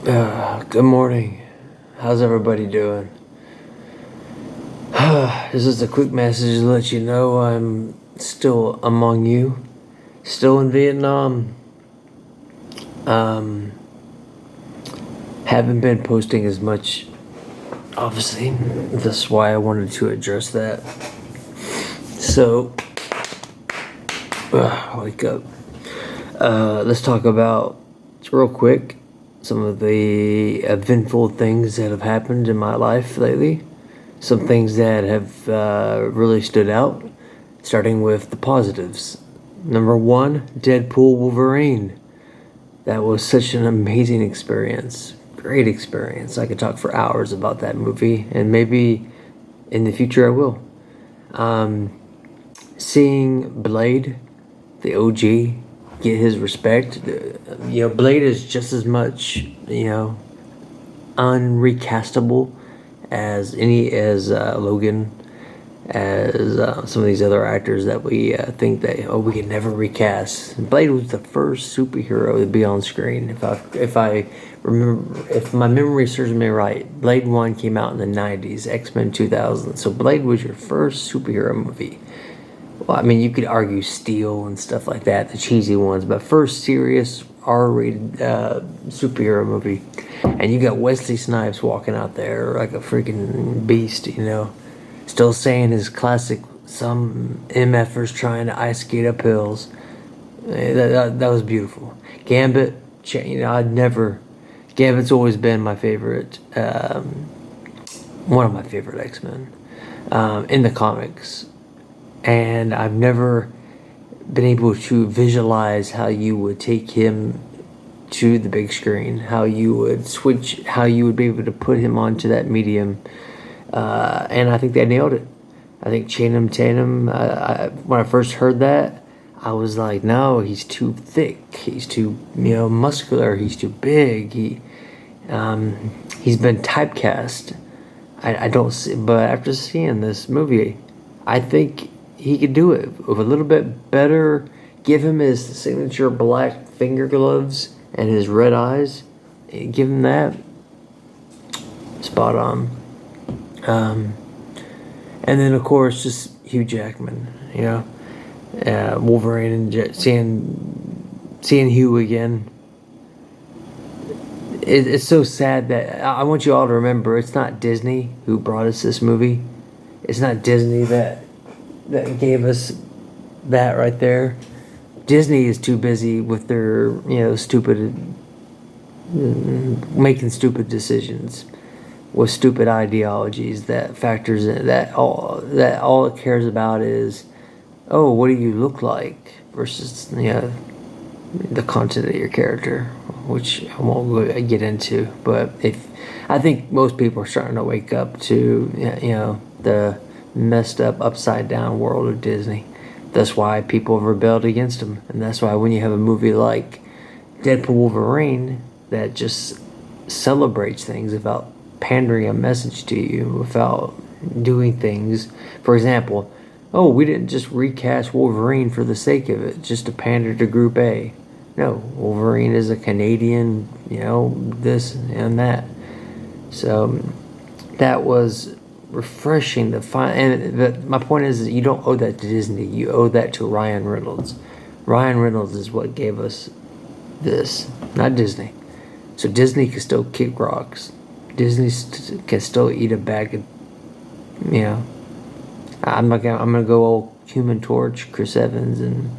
Good morning. How's everybody doing? This is a quick message to let you know I'm still among you, still in Vietnam. Haven't been posting as much, obviously. That's why I wanted to address that. So, wake up. Let's talk about, real quick, some of the eventful things that have happened in my life lately. Some things that have really stood out, starting with the positives. Number one, Deadpool Wolverine. That was such an amazing experience. Great experience. I could talk for hours about that movie, and maybe in the future I will. Seeing Blade, the OG, get his respect. Blade is just as much, unrecastable as Logan, as some of these other actors that we think that we can never recast. Blade was the first superhero to be on screen. If I remember, if my memory serves me right, Blade 1 came out in the 90s, X-Men 2000. So Blade was your first superhero movie. Well, I mean, you could argue Steel and stuff like that, the cheesy ones, but first serious R-rated superhero movie. And you got Wesley Snipes walking out there like a freaking beast, still saying his classic, some MFers trying to ice skate up hills. That was beautiful. Gambit, Gambit's always been my favorite, one of my favorite X-Men in the comics. And I've never been able to visualize how you would take him to the big screen, how you would switch, how you would be able to put him onto that medium. And I think they nailed it. I think Channing Tatum, when I first heard that, I was like, no, he's too thick. He's too, muscular. He's too big. He's been typecast. I don't see, but after seeing this movie, I think he could do it with a little bit better. Give him his signature black finger gloves and his red eyes. Give him that. Spot on. And then of course just Hugh Jackman. Wolverine and seeing Hugh again. It's so sad that I want you all to remember it's not Disney who brought us this movie. It's not Disney that gave us that right there. Disney is too busy with their, making stupid decisions with stupid ideologies that factors in that all it cares about is, oh, what do you look like versus the content of your character, which I won't get into. But I think most people are starting to wake up to the messed up upside down world of Disney. That's why people have rebelled against them, and that's why when you have a movie like Deadpool Wolverine that just celebrates things without pandering a message to you, without doing things, for example, oh, we didn't just recast Wolverine for the sake of it, just to pander to Group A. No, Wolverine is a Canadian, this and that. So that was refreshing to find, but my point is that you don't owe that to Disney. You owe that to Ryan Reynolds. Ryan Reynolds is what gave us this, not Disney. So Disney can still kick rocks. Disney can still eat a bag of, I'm gonna go old Human Torch, Chris Evans, and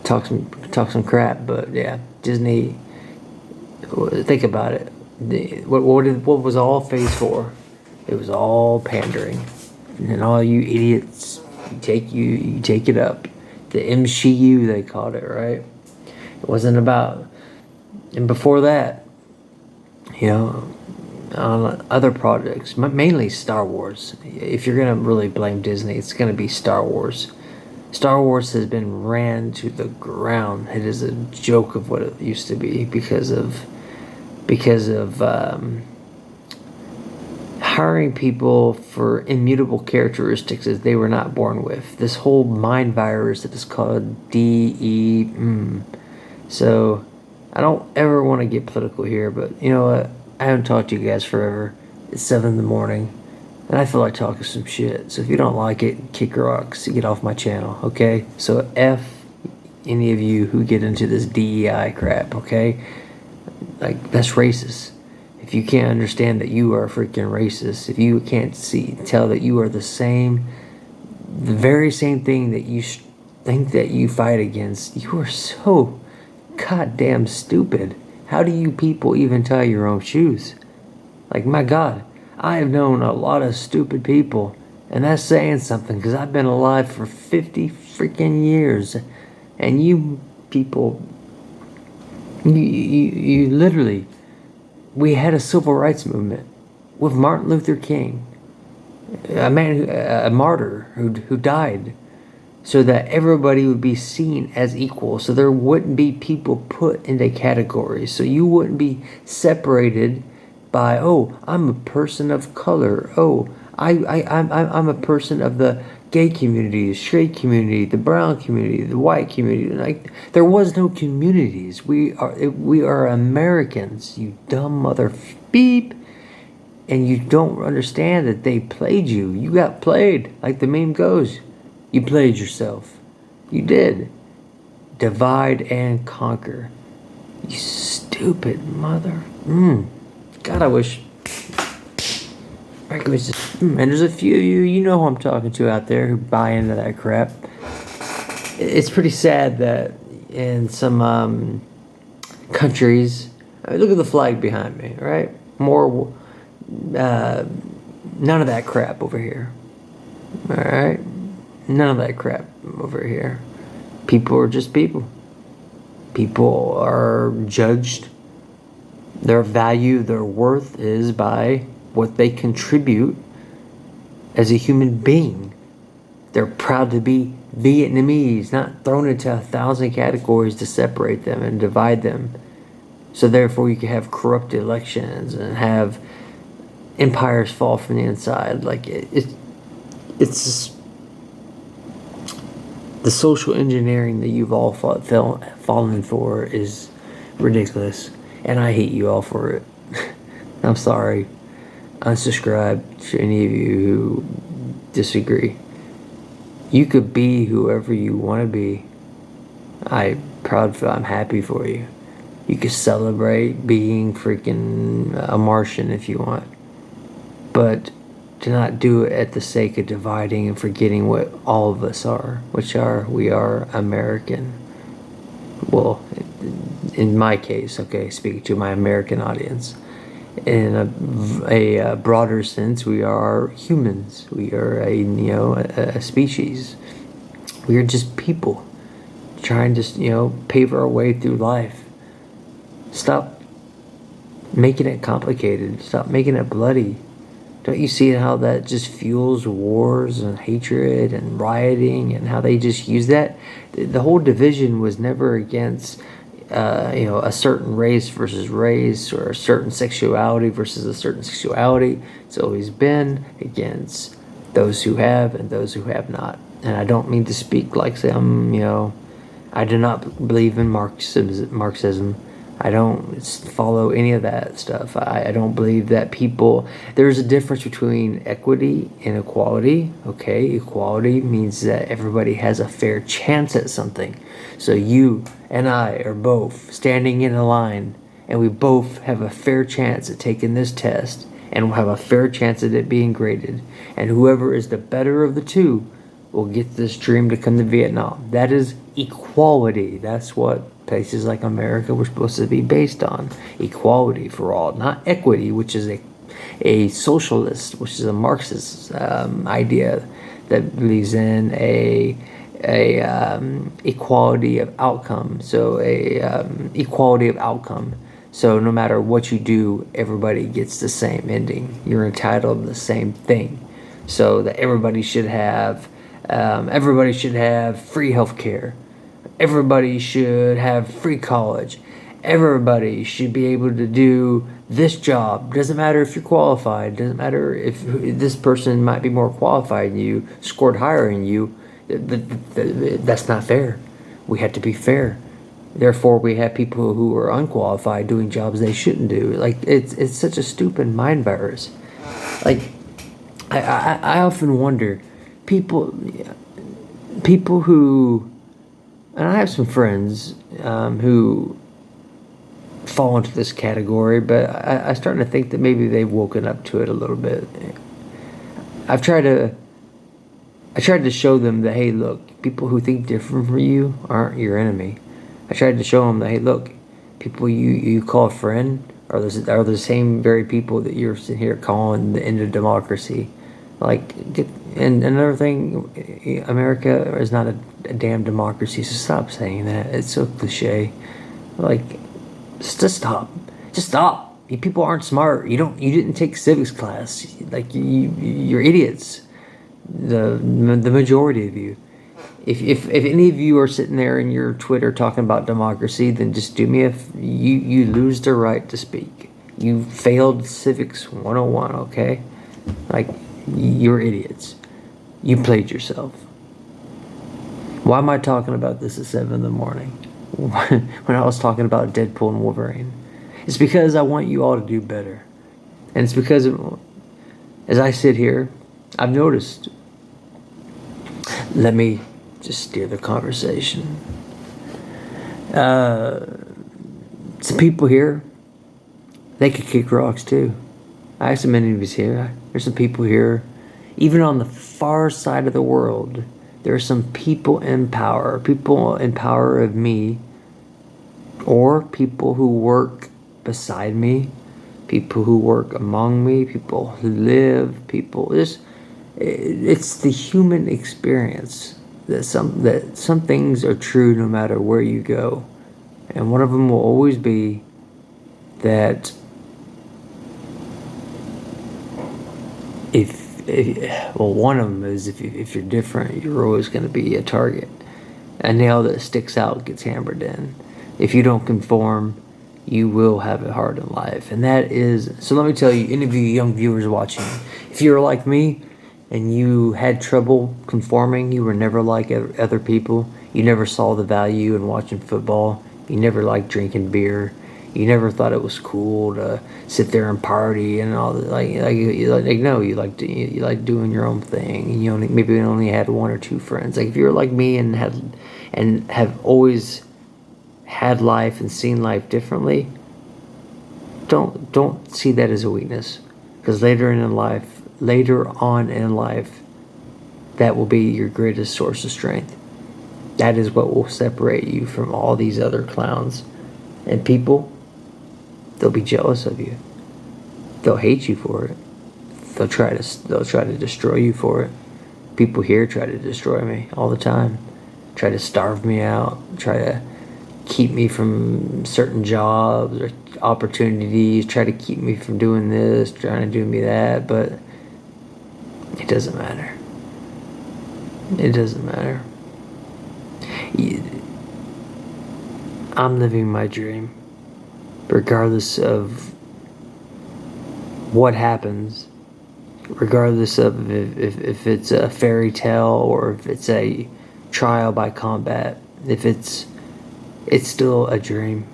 talk some crap. But yeah, Disney. Think about it. What was all Phase 4? It was all pandering, and all you idiots, you take it up. The MCU they called it, right? It wasn't about, and before that, on other projects, mainly Star Wars. If you're gonna really blame Disney, it's gonna be Star Wars. Star Wars has been ran to the ground. It is a joke of what it used to be because of hiring people for immutable characteristics that they were not born with. This whole mind virus that is called DE. So I don't ever want to get political here, but you know what? I haven't talked to you guys forever. It's 7 in the morning, and I feel like talking some shit. So if you don't like it, kick rocks. Get off my channel, okay? So F any of you who get into this DEI crap, okay? Like, that's racist. If you can't understand that you are freaking racist, if you can't tell that you are the very same thing that you think that you fight against, you are so goddamn stupid. How do you people even tie your own shoes? Like, my God, I have known a lot of stupid people, and that's saying something, because I've been alive for 50 freaking years, and you people, you literally, we had a civil rights movement with Martin Luther King, a martyr who died so that everybody would be seen as equal, so there wouldn't be people put into categories, so you wouldn't be separated by, oh, I'm a person of color, oh, I'm a person of the gay community, the straight community, the brown community, the white community. Like, there was no communities. We are Americans, you dumb mother beep. And you don't understand that they played you. You got played, like the meme goes. You played yourself. You did. Divide and conquer. You stupid mother. God, I wish. And there's a few of you, you know who I'm talking to out there, who buy into that crap. It's pretty sad that in some countries, I mean, look at the flag behind me, right? None of that crap over here. All right? None of that crap over here. People are just people. People are judged. Their value, their worth is by what they contribute as a human being. They're proud to be Vietnamese, not thrown into 1,000 categories to separate them and divide them. So therefore you can have corrupt elections and have empires fall from the inside. Like, it's just, the social engineering that you've all fallen for is ridiculous, and I hate you all for it. I'm sorry. Unsubscribe to any of you who disagree. You could be whoever you want to be. I'm happy for you. You could celebrate being freaking a Martian if you want. But do not do it at the sake of dividing and forgetting what all of us are, we are American. Well, in my case, okay, speaking to my American audience. In a broader sense, we are humans. We are a species. We are just people trying to, pave our way through life. Stop making it complicated. Stop making it bloody. Don't you see how that just fuels wars and hatred and rioting, and how they just use that? The whole division was never against a certain race versus race, or a certain sexuality versus a certain sexuality. It's always been against those who have and those who have not. And I don't mean to speak like I do not believe in Marxism. I don't follow any of that stuff. I don't believe that there's a difference between equity and equality. Okay, equality means that everybody has a fair chance at something. So you and I are both standing in a line, and we both have a fair chance at taking this test, and we'll have a fair chance at it being graded. And whoever is the better of the two will get this dream to come to Vietnam. That is equality. That's what places like America were supposed to be based on. Equality for all, not equity, which is a socialist, which is a Marxist idea that believes in a equality of outcome. So equality of outcome. So no matter what you do, everybody gets the same ending. You're entitled to the same thing. So that everybody should have free healthcare. Everybody should have free college. Everybody should be able to do this job. Doesn't matter if you're qualified. Doesn't matter if this person might be more qualified than you, scored higher than you. That's not fair. We have to be fair. Therefore, we have people who are unqualified doing jobs they shouldn't do. Like, it's such a stupid mind virus. Like, I often wonder, people who, and I have some friends who fall into this category, but I starting to think that maybe they've woken up to it a little bit. I tried to show them that, hey, look, people who think different from you aren't your enemy. I tried to show them that, hey, look, people you call a friend are the same very people that you're sitting here calling the end of democracy. Like, and another thing, America is not a damn democracy, so stop saying that. It's so cliche. Like, just stop. Just stop. You people aren't smart. You didn't take civics class. Like, you're idiots. The majority of you. If any of you are sitting there in your Twitter talking about democracy, then just do me you lose the right to speak. You failed civics 101, okay? Like, you're idiots. You played yourself. Why am I talking about this at 7 in the morning when I was talking about Deadpool and Wolverine? It's because I want you all to do better. And it's because, as I sit here, I've noticed. Let me just steer the conversation. Some people here, they could kick rocks too. I have some enemies here. There's some people here, even on the far side of the world. There are some people in power of me, or people who work beside me, people who work among me, people who live, it's the human experience that some things are true no matter where you go. And one of them will always be that one of them is if you're different, you're always going to be a target. A nail that sticks out gets hammered in. If you don't conform, you will have it hard in life. And that is, so let me tell you, any of you young viewers watching, if you're like me and you had trouble conforming, you were never like other people, you never saw the value in watching football, you never liked drinking beer, you never thought it was cool to sit there and party and all that. You like doing your own thing. And you only had one or two friends. Like, if you're like me and have always had life and seen life differently, don't see that as a weakness, because later on in life, that will be your greatest source of strength. That is what will separate you from all these other clowns and people. They'll be jealous of you. They'll hate you for it. They'll try to destroy you for it. People here try to destroy me all the time. Try to starve me out. Try to keep me from certain jobs or opportunities. Try to keep me from doing this. Trying to do me that. But it doesn't matter. It doesn't matter. I'm living my dream. Regardless of what happens, regardless of if it's a fairy tale or if it's a trial by combat, if it's still a dream.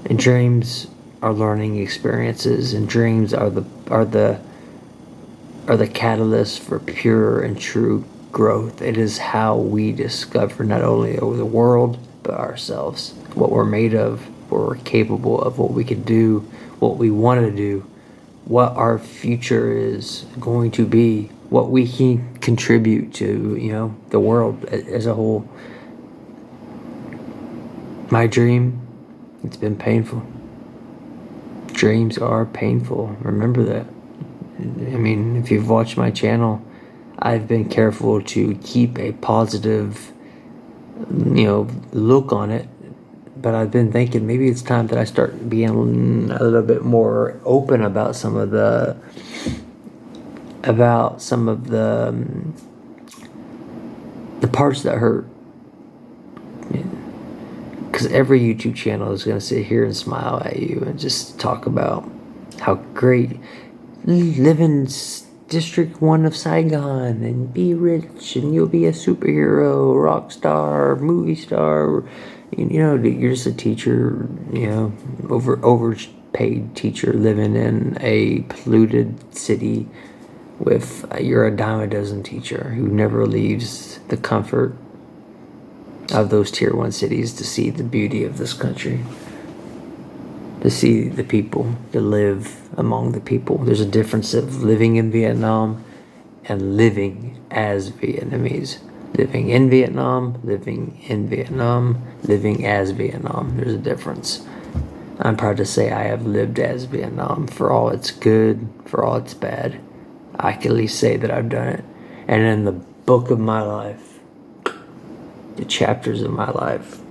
And dreams are learning experiences, and dreams are the catalyst for pure and true growth. It is how we discover not only the world but ourselves, what we're made of, what we're capable of, what we can do, what we want to do, what our future is going to be, what we can contribute to, the world as a whole. My dream, it's been painful. Dreams are painful. Remember that. I mean, if you've watched my channel, I've been careful to keep a positive, look on it. But I've been thinking maybe it's time that I start being a little bit more open about some of the parts that hurt. Because every YouTube channel is going to sit here and smile at you and just talk about how great live in District 1 of Saigon and be rich and you'll be a superhero, rock star, movie star, You're just a teacher, overpaid teacher living in a polluted city with, you're a dime a dozen teacher who never leaves the comfort of those tier 1 cities to see the beauty of this country, to see the people, to live among the people. There's a difference of living in Vietnam and living as Vietnamese. Living in Vietnam, living in Vietnam, living as Vietnam. There's a difference. I'm proud to say I have lived as Vietnam for all its good, for all its bad. I can at least say that I've done it. And in the book of my life, the chapters of my life,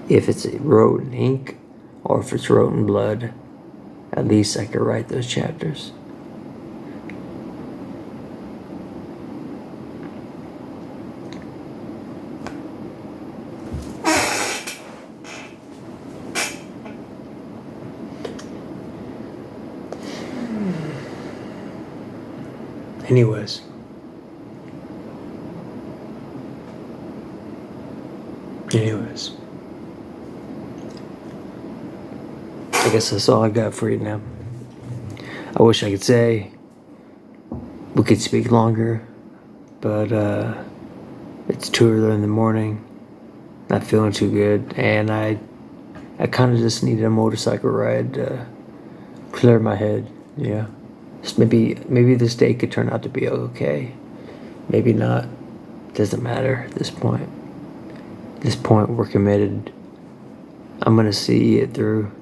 if it's wrote in ink or if it's wrote in blood, at least I could write those chapters. Anyways. I guess that's all I got for you now. I wish I could say we could speak longer, but it's too early in the morning. Not feeling too good, and I kind of just needed a motorcycle ride to clear my head. Yeah. Just maybe this day could turn out to be okay. Maybe not. Doesn't matter at this point. At this point, we're committed. I'm gonna see it through.